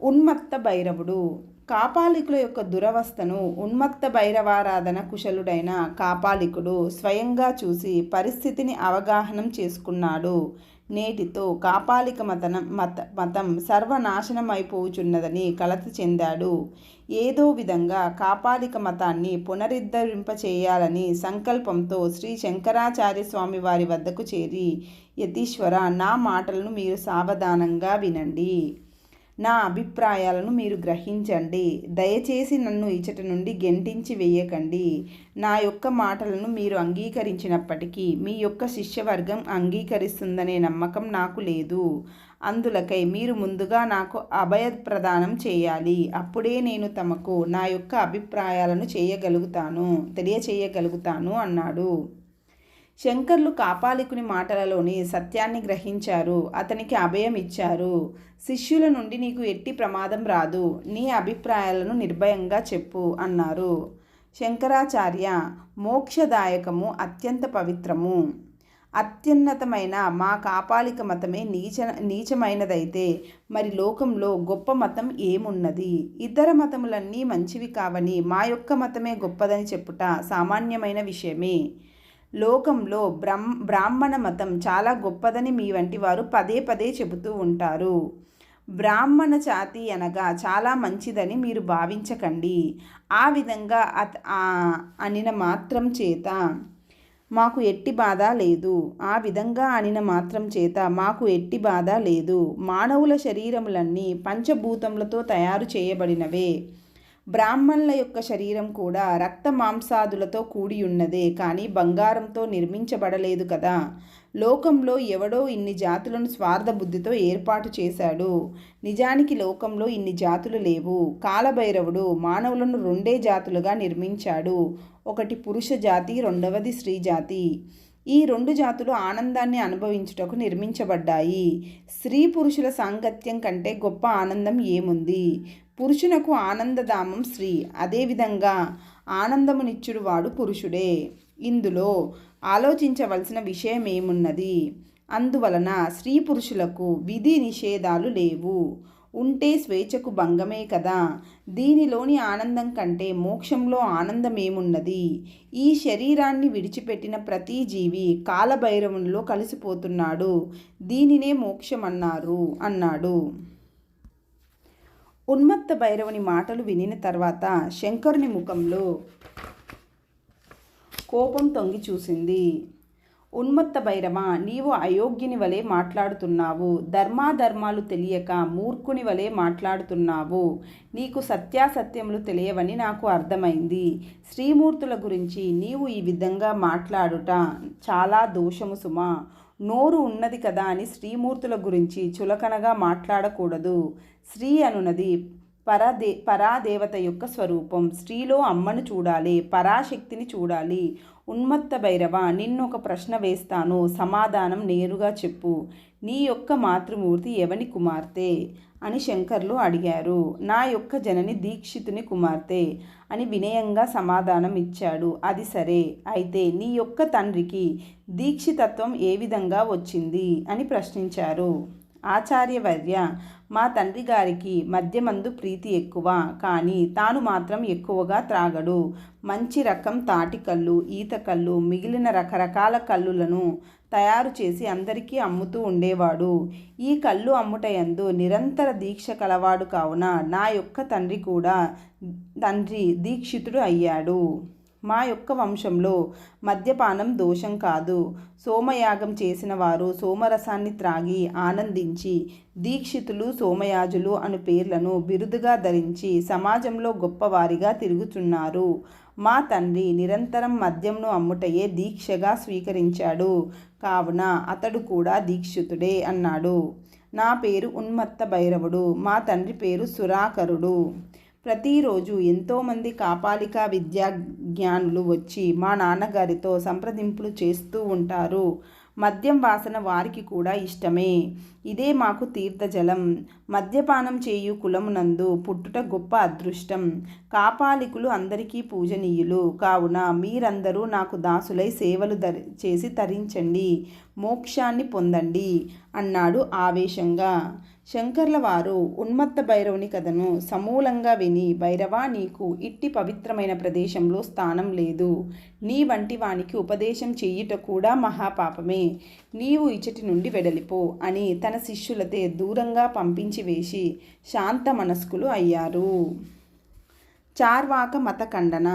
ఉన్మత్త భైరవుడు. కాపాలికుల యొక్క దురవస్థను ఉన్మత్త భైరవారాధన కుశలుడైన కాపాలికుడు స్వయంగా చూసి పరిస్థితిని అవగాహనం చేసుకున్నాడు. నేటితో కాపాలిక మతం సర్వనాశనమైపోచున్నదని కలత చెందాడు. ఏదో విధంగా కాపాలిక మతాన్ని పునరుద్ధరింపచేయాలని సంకల్పంతో శ్రీ శంకరాచార్య స్వామి వారి వద్దకు చేరి, యతీశ్వర, నా మాటలను మీరు సావధానంగా వినండి. నా అభిప్రాయాలను మీరు గ్రహించండి. దయచేసి నన్ను ఇచ్చట నుండి గెంటించి వేయకండి. నా యొక్క మాటలను మీరు అంగీకరించినప్పటికీ మీ యొక్క శిష్యవర్గం అంగీకరిస్తుందనే నమ్మకం నాకు లేదు. అందులకై మీరు ముందుగా నాకు అభయ ప్రదానం చేయాలి. అప్పుడే నేను తమకు నా యొక్క అభిప్రాయాలను తెలియచేయగలుగుతాను అన్నాడు. శంకర్లు కాపాలికుని మాటలలోని సత్యాన్ని గ్రహించారు. అతనికి అభయం ఇచ్చారు. శిష్యుల నుండి నీకు ఎట్టి ప్రమాదం రాదు. నీ అభిప్రాయాలను నిర్భయంగా చెప్పు అన్నారు. శంకరాచార్య, మోక్షదాయకము, అత్యంత పవిత్రము, అత్యున్నతమైన మా కాపాలిక మతమే నీచమైనదైతే మరి లోకంలో గొప్ప మతం ఏమున్నది? ఇతర మతములన్నీ మంచివి కావని మా యొక్క మతమే గొప్పదని చెప్పుట సామాన్యమైన విషయమే. లోకంలో బ్రాహ్మణ మతం చాలా గొప్పదని మీ వంటి వారు పదే పదే చెబుతూ ఉంటారు. బ్రాహ్మణ జాతి అనగా చాలా మంచిదని మీరు భావించకండి. ఆ విధంగా అనిన మాత్రం చేత మాకు ఎట్టి బాధ లేదు. మాకు ఎట్టి బాధ లేదు. మానవుల శరీరములన్నీ పంచభూతములతో తయారు చేయబడినవే. బ్రాహ్మణుల యొక్క శరీరం కూడా రక్త మాంసాదులతో కూడి ఉన్నదే కానీ బంగారంతో నిర్మించబడలేదు కదా. లోకంలో ఎవడో ఇన్ని జాతులను స్వార్థ బుద్ధితో ఏర్పాటు చేశాడు. నిజానికి లోకంలో ఇన్ని జాతులు లేవు. కాలభైరవుడు మానవులను రెండే జాతులుగా నిర్మించాడు. ఒకటి పురుష జాతి, రెండవది స్త్రీ జాతి. ఈ రెండు జాతులు ఆనందాన్ని అనుభవించుటకు నిర్మించబడ్డాయి. స్త్రీ పురుషుల సాంగత్యం కంటే గొప్ప ఆనందం ఏముంది? పురుషునకు ఆనందధామం స్త్రీ, అదేవిధంగా ఆనందమునిచ్చుడు వాడు పురుషుడే. ఇందులో ఆలోచించవలసిన విషయం ఏమున్నది? అందువలన స్త్రీ పురుషులకు విధి నిషేధాలు లేవు. ఉంటే స్వేచ్ఛకు భంగమే కదా. దీనిలోని ఆనందం కంటే మోక్షంలో ఆనందమేమున్నది? ఈ శరీరాన్ని విడిచిపెట్టిన ప్రతి జీవి కాలభైరవునిలో కలిసిపోతున్నాడు. దీనినే అన్నాడు. ఉన్మత్త భైరవుని మాటలు వినిన తర్వాత శంకరుని ముఖంలో కోపం తొంగి చూసింది. ఉన్మత్త భైరవ, నీవు అయోగ్యుని వలె మాట్లాడుతున్నావు. ధర్మాధర్మాలు తెలియక మూర్ఖుని వలె మాట్లాడుతున్నావు. నీకు సత్యాసత్యములు తెలియవని నాకు అర్థమైంది. శ్రీమూర్తుల గురించి నీవు ఈ విధంగా మాట్లాడుట చాలా దోషము సుమా. నోరు ఉన్నది కదా అని శ్రీమూర్తుల గురించి చులకనగా మాట్లాడకూడదు. శ్రీ అనునది పరాదేవత యొక్క స్వరూపం. స్త్రీలో అమ్మను చూడాలి, పరాశక్తిని చూడాలి. ఉన్మత్త భైరవ, నిన్నొక ప్రశ్న వేస్తాను, సమాధానం నేరుగా చెప్పు. నీ యొక్క మాతృమూర్తి ఎవని కుమార్తె అని శంకర్లు అడిగారు. నా యొక్క జనని దీక్షితుని కుమార్తె అని వినయంగా సమాధానం ఇచ్చాడు. అది సరే, అయితే నీ యొక్క తండ్రికి దీక్షితత్వం ఏ విధంగా వచ్చింది అని ప్రశ్నించారు. ఆచార్యవర్య, మా తండ్రి గారికి మద్యమందు ప్రీతి ఎక్కువ, కానీ తాను మాత్రం ఎక్కువగా త్రాగడు. మంచి రకం తాటి కళ్ళు, ఈత కళ్ళు, మిగిలిన రకరకాల కళ్ళులను తయారు చేసి అందరికీ అమ్ముతూ ఉండేవాడు. ఈ కళ్ళు అమ్ముటయందు నిరంతర దీక్ష కలవాడు కావున నా యొక్క తండ్రి దీక్షితుడు అయ్యాడు. మా యొక్క వంశంలో మద్యపానం దోషం కాదు. సోమయాగం చేసిన వారు సోమరసాన్ని త్రాగి ఆనందించి దీక్షితులు, సోమయాజులు అను పేర్లను బిరుదుగా ధరించి సమాజంలో గొప్పవారిగా తిరుగుతున్నారు. మా తండ్రి నిరంతరం మద్యంను అమ్ముటయే దీక్షగా స్వీకరించాడు, కావున అతడు కూడా దీక్షితుడే అన్నాడు. నా పేరు ఉన్మత్త భైరవుడు. మా తండ్రి పేరు సురాకరుడు. ప్రతిరోజు ఎంతోమంది కాపాలికా విద్యాజ్ఞానులు వచ్చి మా నాన్నగారితో సంప్రదింపులు చేస్తూ ఉంటారు. మద్యం వాసన వారికి కూడా ఇష్టమే. ఇదే మాకు తీర్థజలం. మద్యపానం చేయు కులమునందు పుట్టుట గొప్ప అదృష్టం. కాపాలికులు అందరికీ పూజనీయులు, కావున మీరందరూ నాకు దాసులై సేవలు చేసి తరించండి, మోక్షాన్ని పొందండి అన్నాడు ఆవేశంగా. శంకర్ల వారు ఉన్మత్త భైరవుని కథను సమూలంగా విని, భైరవా, నీకు ఇట్టి పవిత్రమైన ప్రదేశంలో స్థానం లేదు. నీ వంటి వానికి ఉపదేశం చెయ్యుట కూడా మహాపాపమే. నీవు ఇచ్చటి నుండి వెడలిపో అని తన శిష్యులతే దూరంగా పంపించి వేసి శాంత మనస్కులు అయ్యారు. చార్వాక మత ఖండన.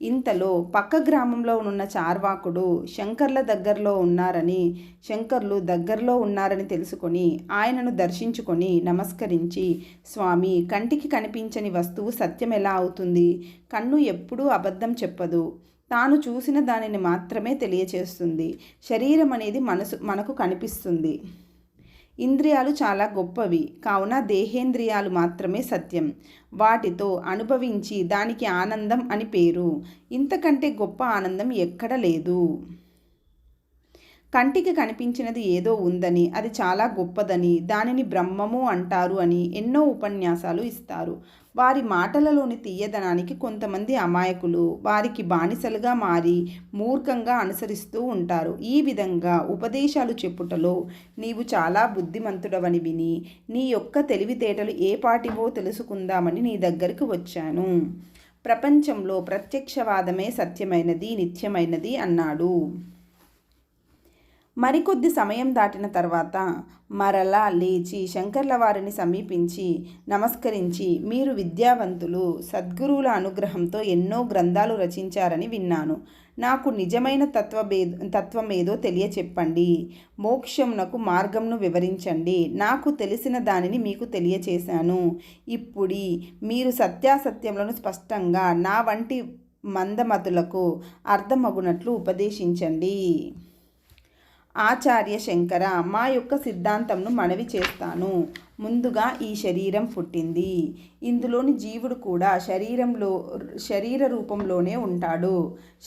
ఇంతలో పక్క గ్రామంలో ఉన్న చార్వాకుడు శంకర్ల దగ్గరలో ఉన్నారని తెలుసుకొని ఆయనను దర్శించుకొని నమస్కరించి, స్వామి, కంటికి కనిపించని వస్తువు సత్యం ఎలా అవుతుంది? కన్ను ఎప్పుడూ అబద్ధం చెప్పదు. తాను చూసిన దానిని మాత్రమే తెలియచేస్తుంది. శరీరం అనేది మనకు కనిపిస్తుంది. ఇంద్రియాలు చాలా గొప్పవి, కావున దేహేంద్రియాలు మాత్రమే సత్యం. వాటితో అనుభవించి దానికి ఆనందం అని పేరు. ఇంతకంటే గొప్ప ఆనందం ఎక్కడ లేదు. కంటికి కనిపించినది ఏదో ఉందని, అది చాలా గొప్పదని, దానిని బ్రహ్మము అంటారు అని ఎన్నో ఉపన్యాసాలు ఇస్తారు. వారి మాటలలోని తీయదనానికి కొంతమంది అమాయకులు వారికి బానిసలుగా మారి మూర్ఖంగా అనుసరిస్తూ ఉంటారు. ఈ విధంగా ఉపదేశాలు చెప్పుటలో నీవు చాలా బుద్ధిమంతుడవని విని నీ యొక్క తెలివితేటలు ఏ పాటివో తెలుసుకుందామని నీ దగ్గరికి వచ్చాను. ప్రపంచంలో ప్రత్యక్షవాదమే సత్యమైనది, నిత్యమైనది అన్నాడు. మరికొద్ది సమయం దాటిన తర్వాత మరలా లేచి శంకర్ల వారిని సమీపించి నమస్కరించి, మీరు విద్యావంతులు, సద్గురువుల అనుగ్రహంతో ఎన్నో గ్రంథాలు రచించారని విన్నాను. నాకు నిజమైన తత్వమేదో తెలియచెప్పండి. మోక్షమునకు మార్గంను వివరించండి. నాకు తెలిసిన దానిని మీకు తెలియచేశాను. ఇప్పుడి మీరు సత్యాసత్యములను స్పష్టంగా నా వంటి మందమతులకు అర్థమగునట్లు ఉపదేశించండి. ఆచార్య శంకర, మా యొక్క సిద్ధాంతంను మనవి చేస్తాను. ముందుగా ఈ శరీరం పుట్టింది. ఇందులోని జీవుడు కూడా శరీర రూపంలోనే ఉంటాడు.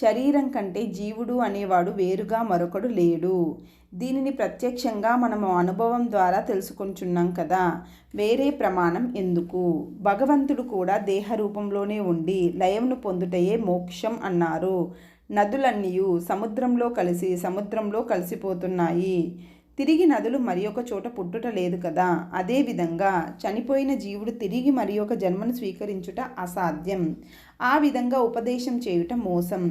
శరీరం కంటే జీవుడు అనేవాడు వేరుగా మరొకడు లేడు. దీనిని ప్రత్యక్షంగా మనము అనుభవం ద్వారా తెలుసుకుంటున్నాం కదా, వేరే ప్రమాణం ఎందుకు? భగవంతుడు కూడా దేహ రూపంలోనే ఉండి లయమును పొందుటయే మోక్షం అన్నారు. నదులన్నీ సముద్రంలో కలిసిపోతున్నాయి. తిరిగి నదులు మరి ఒక చోట పుట్టుట లేదు కదా. అదేవిధంగా చనిపోయిన జీవుడు తిరిగి మరి ఒక జన్మను స్వీకరించుట అసాధ్యం. ఆ విధంగా ఉపదేశం చేయుట మోసం.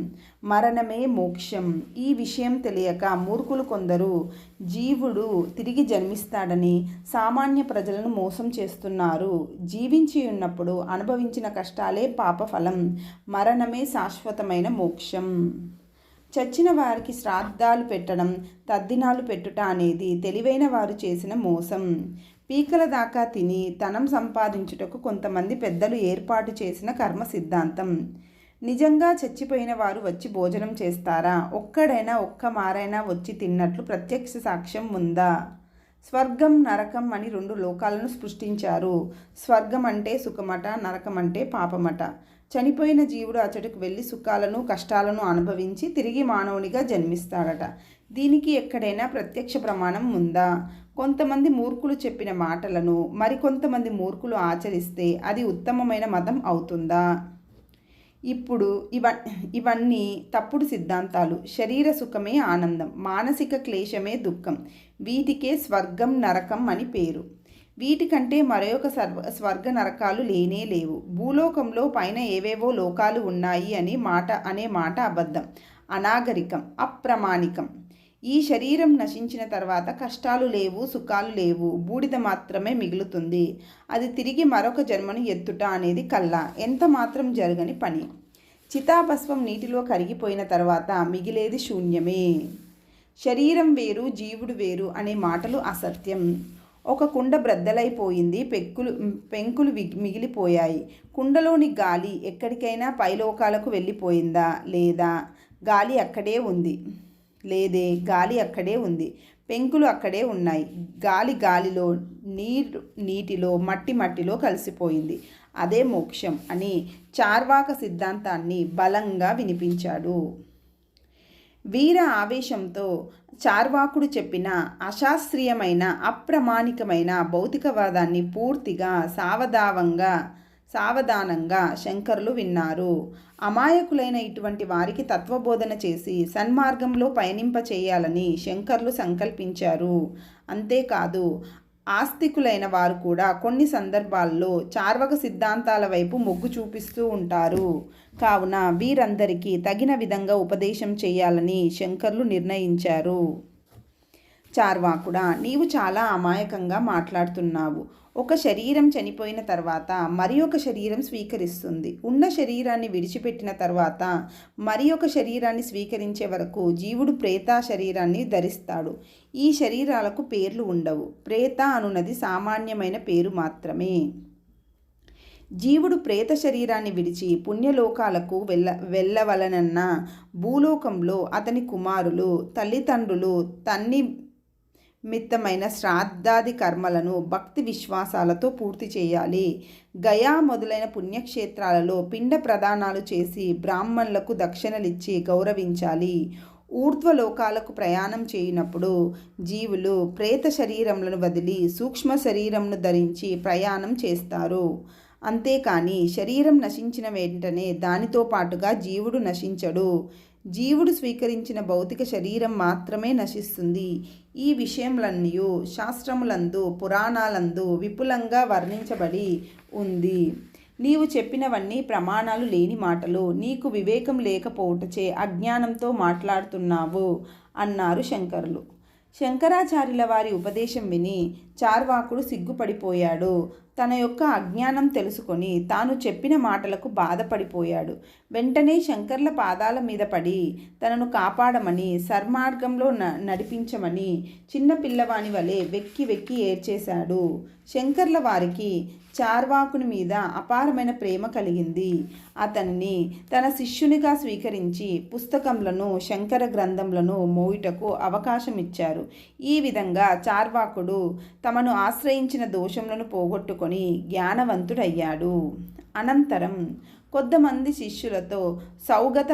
మరణమే మోక్షం. ఈ విషయం తెలియక మూర్ఖులు కొందరు జీవుడు తిరిగి జన్మిస్తాడని సామాన్య ప్రజలను మోసం చేస్తున్నారు. జీవించి ఉన్నప్పుడు అనుభవించిన కష్టాలే పాపఫలం. మరణమే శాశ్వతమైన మోక్షం. చచ్చిన వారికి శ్రాద్ధాలు పెట్టడం, తద్దినాలు పెట్టుట అనేది తెలివైన వారు చేసిన మోసం. పీకల దాకా తిని ధనం సంపాదించుటకు కొంతమంది పెద్దలు ఏర్పాటు చేసిన కర్మ సిద్ధాంతం. నిజంగా చచ్చిపోయిన వారు వచ్చి భోజనం చేస్తారా? ఒక్కడైనా ఒక్క మారైనా వచ్చి తిన్నట్లు ప్రత్యక్ష సాక్ష్యం ఉందా? స్వర్గం నరకం అని 2 లోకాలను సృష్టించారు. స్వర్గం అంటే సుఖమట, నరకం అంటే పాపమట. చనిపోయిన జీవుడు అచటకు వెళ్ళి సుఖాలను కష్టాలను అనుభవించి తిరిగి మానవునిగా జన్మిస్తాడట. దీనికి ఎక్కడైనా ప్రత్యక్ష ప్రమాణం ఉందా? కొంతమంది మూర్ఖులు చెప్పిన మాటలను మరికొంతమంది మూర్ఖులు ఆచరిస్తే అది ఉత్తమమైన మతం అవుతుందా? ఇప్పుడు ఇవన్నీ తప్పుడు సిద్ధాంతాలు. శరీర సుఖమే ఆనందం, మానసిక క్లేశమే దుఃఖం. వీటికే స్వర్గం నరకం అని పేరు. వీటికంటే మరొక స్వర్గ నరకాలు లేనే లేవు. భూలోకంలో పైన ఏవేవో లోకాలు ఉన్నాయి అనే మాట అబద్ధం, అనాగరికం, అప్రమాణికం. ఈ శరీరం నశించిన తర్వాత కష్టాలు లేవు, సుఖాలు లేవు, బూడిద మాత్రమే మిగులుతుంది. అది తిరిగి మరొక జన్మను ఎత్తుట అనేది కల్లా ఎంత మాత్రం జరగని పని. చితాభస్మం నీటిలో కరిగిపోయిన తర్వాత మిగిలేది శూన్యమే. శరీరం వేరు, జీవుడు వేరు అనే మాటలు అసత్యం. ఒక కుండ బ్రద్దలైపోయింది, పెంకులు మిగిలిపోయాయి. కుండలోని గాలి ఎక్కడికైనా పైలోకాలకు వెళ్ళిపోయిందా? లేదా? గాలి అక్కడే ఉంది. లేదే, గాలి అక్కడే ఉంది. పెంకులు అక్కడే ఉన్నాయి. గాలిలో, నీటిలో, మట్టిలో కలిసిపోయింది. అదే మోక్షం అని చార్వాక సిద్ధాంతాన్ని బలంగా వినిపించాడు. వీర ఆవేశంతో చార్వాకుడు చెప్పిన అశాస్త్రీయమైన అప్రమాణికమైన భౌతికవాదాన్ని పూర్తిగా సావధానంగా శంకరులు విన్నారు. అమాయకులైన ఇటువంటి వారికి తత్వబోధన చేసి సన్మార్గంలో పయనింపచేయాలని శంకరులు సంకల్పించారు. అంతేకాదు, ఆస్తికులైన వారు కూడా కొన్ని సందర్భాల్లో చార్వక సిద్ధాంతాల వైపు మొగ్గు చూపిస్తూ ఉంటారు. కావున వీరందరికీ తగిన విధంగా ఉపదేశం చేయాలని శంకరులు నిర్ణయించారు. చార్వాకుడా, నీవు చాలా అమాయకంగా మాట్లాడుతున్నావు. ఒక శరీరం చనిపోయిన తర్వాత మరి ఒక శరీరం స్వీకరిస్తుంది. ఉన్న శరీరాన్ని విడిచిపెట్టిన తర్వాత మరి ఒక శరీరాన్ని స్వీకరించే వరకు జీవుడు ప్రేత శరీరాన్ని ధరిస్తాడు. ఈ శరీరాలకు పేర్లు ఉండవు. ప్రేత అనున్నది సామాన్యమైన పేరు మాత్రమే. జీవుడు ప్రేత శరీరాన్ని విడిచి పుణ్యలోకాలకు వెళ్ళవలనన్న భూలోకంలో అతని కుమారులు, తల్లిదండ్రులు మిత్తమైన శ్రాద్ధాది కర్మలను భక్తి విశ్వాసాలతో పూర్తి చేయాలి. గయా మొదలైన పుణ్యక్షేత్రాలలో పిండ ప్రదానాలు చేసి బ్రాహ్మణులకు దక్షిణలిచ్చి గౌరవించాలి. ఊర్ధ్వలోకాలకు ప్రయాణం చేయనప్పుడు జీవులు ప్రేత శరీరములను వదిలి సూక్ష్మ శరీరంను ధరించి ప్రయాణం చేస్తారు. అంతేకాని శరీరం నశించిన వెంటనే దానితో పాటుగా జీవుడు నశించడు. జీవుడు స్వీకరించిన భౌతిక శరీరం మాత్రమే నశిస్తుంది. ఈ విషయములన్నీ శాస్త్రములందు పురాణాలందు విపులంగా వర్ణించబడి ఉంది. నీవు చెప్పినవన్నీ ప్రమాణాలు లేని మాటలు. నీకు వివేకం లేకపోవటచే అజ్ఞానంతో మాట్లాడుతున్నావు అన్నారు శంకరులు. శంకరాచార్యుల వారి ఉపదేశం విని చార్వాకుడు సిగ్గుపడిపోయాడు. తన యొక్క అజ్ఞానం తెలుసుకొని తాను చెప్పిన మాటలకు బాధపడిపోయాడు. వెంటనే శంకర్ల పాదాల మీద పడి తనను కాపాడమని, సన్మార్గంలో నడిపించమని చిన్న పిల్లవాని వలె వెక్కి ఏడ్చేశాడు. శంకర్ల వారికి చార్వాకుని మీద అపారమైన ప్రేమ కలిగింది. అతన్ని తన శిష్యునిగా స్వీకరించి పుస్తకములను, శంకర గ్రంథములను మోయుటకు అవకాశం ఇచ్చారు. ఈ విధంగా చార్వాకుడు తమను ఆశ్రయించిన దోషములను పోగొట్టుకొని జ్ఞానవంతుడయ్యాడు. అనంతరం కొంతమంది శిష్యులతో సౌగత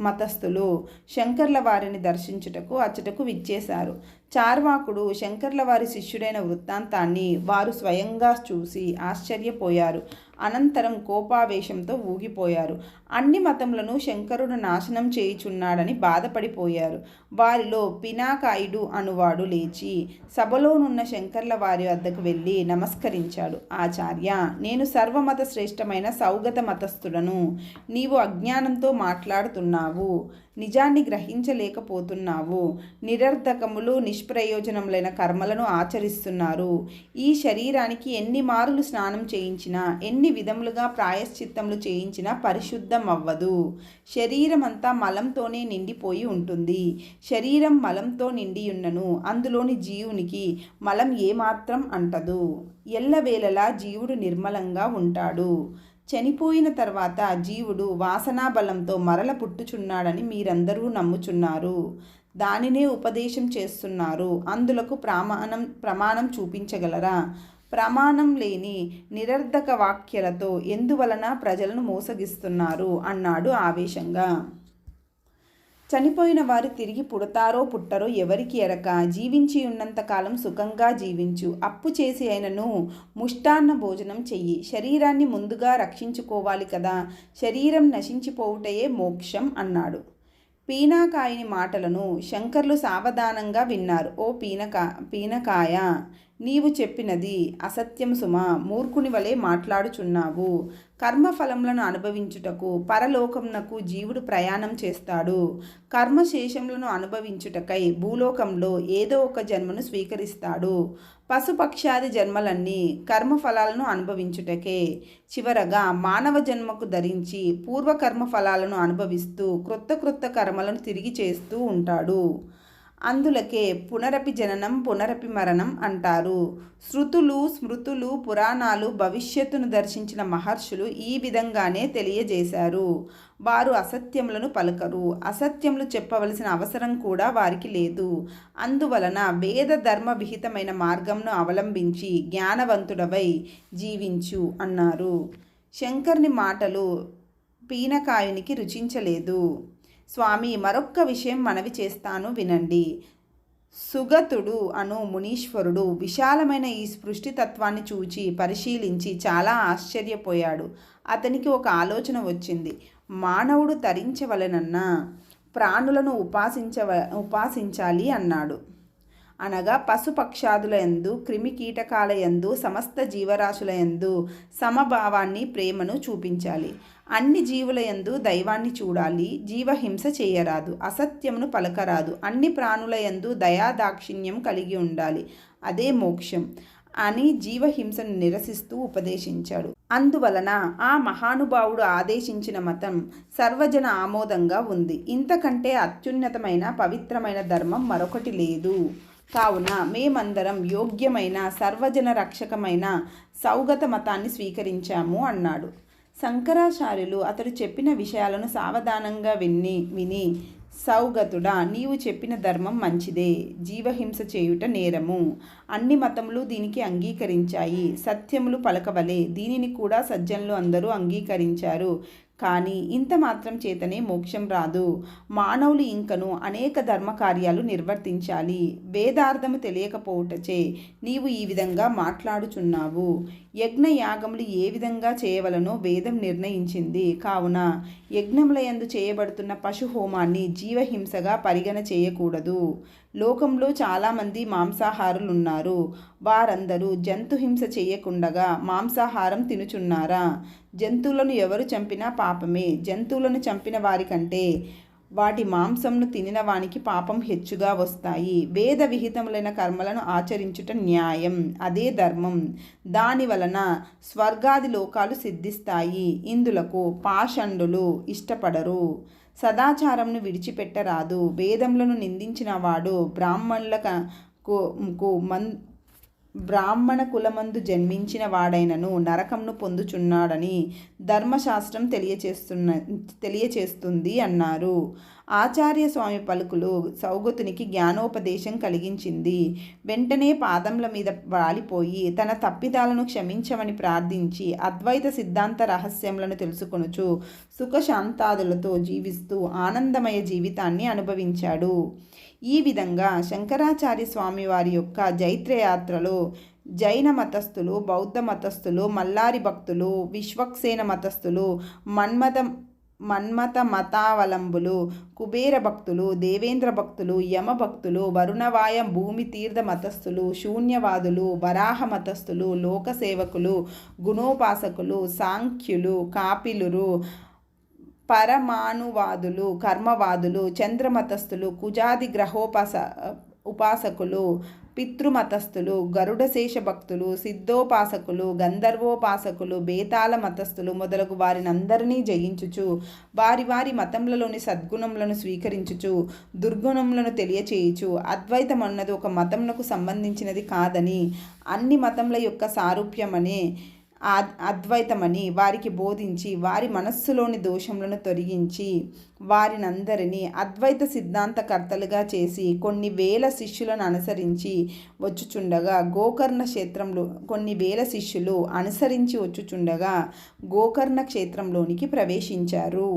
మతస్థులు శంకర్ల వారిని దర్శించుటకు అచ్చటకు విచ్చేశారు. చార్వాకుడు శంకర్ల వారి శిష్యుడైన వృత్తాంతాన్ని వారు స్వయంగా చూసి ఆశ్చర్యపోయారు. అనంతరం కోపావేశంతో ఊగిపోయారు. అన్ని మతములను శంకరుడు నాశనం చేయుచున్నాడని బాధపడిపోయారు. వారిలో పినాకాయుడు అనువాడు లేచి సభలోనున్న శంకర్ల వారి వద్దకు వెళ్ళి నమస్కరించాడు. ఆచార్య, నేను సర్వమత శ్రేష్టమైన సౌగత మతస్థుడను. నీవు అజ్ఞానంతో మాట్లాడుతున్నావు, నిజాన్ని గ్రహించలేకపోతున్నావు. నిరర్ధకములు నిష్ప్రయోజనములైన కర్మలను ఆచరిస్తున్నారు. ఈ శరీరానికి ఎన్ని మారులు స్నానం చేయించినా, ఎన్ని విధములుగా ప్రాయశ్చిత్తములు చేయించినా పరిశుద్ధం అవ్వదు. శరీరమంతా మలంతోనే నిండిపోయి ఉంటుంది. శరీరం మలంతో నిండియున్నను అందులోని జీవునికి మలం ఏమాత్రం అంటదు. ఎల్లవేళలా జీవుడు నిర్మలంగా ఉంటాడు. చనిపోయిన తర్వాత జీవుడు వాసనాబలంతో మరల పుట్టుచున్నాడని మీరందరూ నమ్ముచున్నారు. దానినే ఉపదేశం చేస్తున్నారు. అందులకు ప్రమాణం చూపించగలరా? ప్రమాణం లేని నిరర్ధక వాక్యాలతో ఎందువలన ప్రజలను మోసగిస్తున్నారు అన్నాడు ఆవేశంగా. చనిపోయిన వారు తిరిగి పుడతారో పుట్టరో ఎవరికి ఎరక. జీవించి ఉన్నంతకాలం సుఖంగా జీవించు. అప్పు చేసి అయినను ముష్టాన్న భోజనం చెయ్యి. శరీరాన్ని ముందుగా రక్షించుకోవాలి కదా. శరీరం నశించిపోవుటయే మోక్షం అన్నాడు. పీనాకాయని మాటలను శంకర్లు సావధానంగా విన్నారు. ఓ పీనకాయ, నీవు చెప్పినది అసత్యం సుమా. మూర్ఖుని వలె మాట్లాడుచున్నావు. కర్మఫలములను అనుభవించుటకు పరలోకమునకు జీవుడు ప్రయాణం చేస్తాడు. కర్మశేషములను అనుభవించుటకై భూలోకంలో ఏదో ఒక జన్మను స్వీకరిస్తాడు. పశుపక్షాది జన్మలన్నీ కర్మఫలాలను అనుభవించుటకే. చివరగా మానవ జన్మకు ధరించి పూర్వకర్మ ఫలాలను అనుభవిస్తూ క్రొత్త కర్మలను తిరిగి చేస్తూ ఉంటాడు. అందులకే పునరపి జననం పునరపి మరణం అంటారు. శృతులు, స్మృతులు, పురాణాలు భవిష్యత్తును దర్శించిన మహర్షులు ఈ విధంగానే తెలియజేశారు. వారు అసత్యములను పలకరు. అసత్యములు చెప్పవలసిన అవసరం కూడా వారికి లేదు. అందువలన వేద ధర్మ విహితమైన మార్గంను అవలంబించి జ్ఞానవంతుడవై జీవించు అన్నారు. శంకర్ని మాటలు పీనకాయునికి రుచించలేదు. స్వామి, మరొక్క విషయం మనవి చేస్తాను వినండి. సుగతుడు అను మునీశ్వరుడు విశాలమైన ఈ సృష్టితత్వాన్ని చూచి పరిశీలించి చాలా ఆశ్చర్యపోయాడు. అతనికి ఒక ఆలోచన వచ్చింది. మానవుడు తరించవలెనన్న ప్రాణులను ఉపాసించాలి అన్నాడు. అనగా పశుపక్షాదుల యందు, క్రిమికీటకాల యందు, సమస్త జీవరాశుల యందు సమభావాన్ని, ప్రేమను చూపించాలి. అన్ని జీవుల యందు దైవాన్ని చూడాలి. జీవహింస చేయరాదు. అసత్యమును పలకరాదు. అన్ని ప్రాణుల యందు దయాదాక్షిణ్యం కలిగి ఉండాలి. అదే మోక్షం అని జీవహింసను నిరసిస్తూ ఉపదేశించాడు. అందువలన ఆ మహానుభావుడు ఆదేశించిన మతం సర్వజన ఆమోదంగా ఉంది. ఇంతకంటే అత్యున్నతమైన పవిత్రమైన ధర్మం మరొకటి లేదు. కావున మేమందరం యోగ్యమైన సర్వజన రక్షకమైన సౌగత మతాన్ని స్వీకరించాము అన్నాడు. శంకరాచార్యులు అతడు చెప్పిన విషయాలను సావధానంగా విని, సౌగతుడా, నీవు చెప్పిన ధర్మం మంచిదే. జీవహింస చేయుట నేరము. అన్ని మతములు దీనికి అంగీకరించాయి. సత్యములు పలకవలే. దీనిని కూడా సజ్జనులు అందరూ అంగీకరించారు. కానీ ఇంత మాత్రం చేతనే మోక్షం రాదు. మానవులు ఇంకను అనేక ధర్మకార్యాలు నిర్వర్తించాలి. వేదార్థము తెలియకపోవుటచే నీవు ఈ విధంగా మాట్లాడుచున్నావు. యజ్ఞయాగములు ఏ విధంగా చేయవలనో వేదం నిర్ణయించింది. కావున యజ్ఞముల యందు చేయబడుతున్న పశుహోమాన్ని జీవహింసగా పరిగణ చేయకూడదు. లోకంలో చాలామంది మాంసాహారులున్నారు. వారందరూ జంతుహింస చేయకుండగా మాంసాహారం తినుచున్నారా? జంతువులను ఎవరు చంపినా పాపమే. జంతువులను చంపిన వారికంటే వాటి మాంసంను తినిన వానికి పాపం హెచ్చుగా వస్తాయి. వేద విహితములైన కర్మలను ఆచరించుట న్యాయం. అదే ధర్మం. దాని వలన స్వర్గాది లోకాలు సిద్ధిస్తాయి. ఇందులకు పాషండులు ఇష్టపడరు. సదాచారంను విడిచిపెట్టరాదు. వేదములను నిందించిన వాడు బ్రాహ్మణ కులమందు జన్మించిన వాడైనను నరకంను పొందుచున్నాడని ధర్మశాస్త్రం తెలియచేస్తుంది అన్నారు. ఆచార్య స్వామి పలుకులు సౌగతునికి జ్ఞానోపదేశం కలిగించింది. వెంటనే పాదముల మీద వాలిపోయి తన తప్పిదాలను క్షమించమని ప్రార్థించి అద్వైత సిద్ధాంత రహస్యములను తెలుసుకొనుచు సుఖశాంతాదులతో జీవిస్తూ ఆనందమయ జీవితాన్ని అనుభవించాడు. ఈ విధంగా శంకరాచార్య స్వామి వారి యొక్క జైత్రయాత్రలో జైన మతస్థులు, బౌద్ధ మతస్థులు, మల్లారి భక్తులు, విశ్వక్సేన మతస్థులు, మన్మత మతావలంబులు, కుబేర భక్తులు, దేవేంద్ర భక్తులు, యమ భక్తులు, వరుణవాయ భూమి తీర్థ మతస్థులు, శూన్యవాదులు, వరాహ మతస్థులు, లోకసేవకులు, గుణోపాసకులు, సాంఖ్యులు, కాపిలురు, పరమాణువాదులు, కర్మవాదులు, చంద్రమతస్థులు, కుజాది ఉపాసకులు, పితృమతస్థులు, గరుడశేష భక్తులు, సిద్ధోపాసకులు, గంధర్వోపాసకులు, బేతాళ మతస్థులు మొదలగు వారినందరినీ జయించుచు వారి వారి మతములలోని సద్గుణములను స్వీకరించుచు దుర్గుణములను తెలియచేయుచు అద్వైతమన్నది ఒక మతమునకు సంబంధించినది కాదని, అన్ని మతముల యొక్క సారూప్యమనే అద్వైతమని వారికి బోధించి వారి మనస్సులోని దోషములను తొలగించి వారినందరినీ అద్వైత సిద్ధాంతకర్తలుగా చేసి కొన్ని వేల శిష్యులను అనుసరించి వచ్చుచుండగా గోకర్ణ క్షేత్రంలో కొన్ని వేల శిష్యులు అనుసరించి వచ్చుచుండగా గోకర్ణ క్షేత్రంలోనికి ప్రవేశించారు.